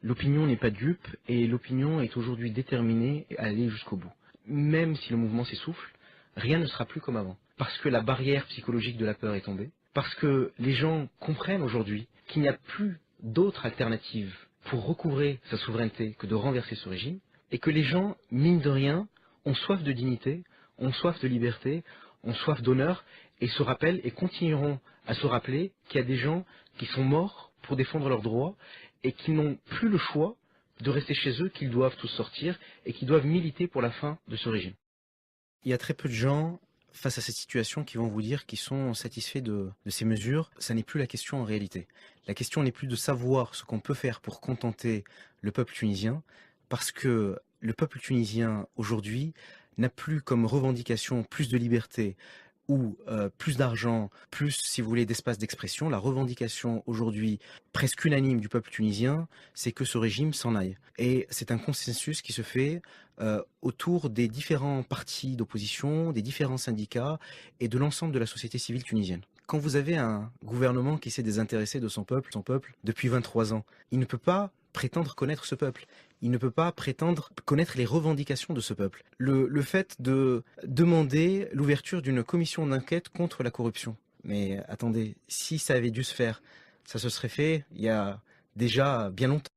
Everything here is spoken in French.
L'opinion n'est pas dupe et l'opinion est aujourd'hui déterminée à aller jusqu'au bout. Même si le mouvement s'essouffle, rien ne sera plus comme avant. Parce que la barrière psychologique de la peur est tombée. Parce que les gens comprennent aujourd'hui qu'il n'y a plus d'autre alternative pour recouvrer sa souveraineté que de renverser ce régime. Et que les gens, mine de rien, ont soif de dignité, ont soif de liberté, ont soif d'honneur et se rappellent et continueront à se rappeler qu'il y a des gens qui sont morts pour défendre leurs droits et qui n'ont plus le choix de rester chez eux, qu'ils doivent tous sortir et qui doivent militer pour la fin de ce régime. Il y a très peu de gens face à cette situation qui vont vous dire qu'ils sont satisfaits de ces mesures. Ça n'est plus la question en réalité. La question n'est plus de savoir ce qu'on peut faire pour contenter le peuple tunisien, parce que le peuple tunisien aujourd'hui n'a plus comme revendication plus de liberté ou plus d'argent, plus, si vous voulez, d'espace d'expression. La revendication aujourd'hui presque unanime du peuple tunisien, c'est que ce régime s'en aille. Et c'est un consensus qui se fait autour des différents partis d'opposition, des différents syndicats et de l'ensemble de la société civile tunisienne. Quand vous avez un gouvernement qui s'est désintéressé de son peuple depuis 23 ans, il ne peut pas prétendre connaître ce peuple. Il ne peut pas prétendre connaître les revendications de ce peuple. Le fait de demander l'ouverture d'une commission d'enquête contre la corruption. Mais attendez, si ça avait dû se faire, ça se serait fait il y a déjà bien longtemps.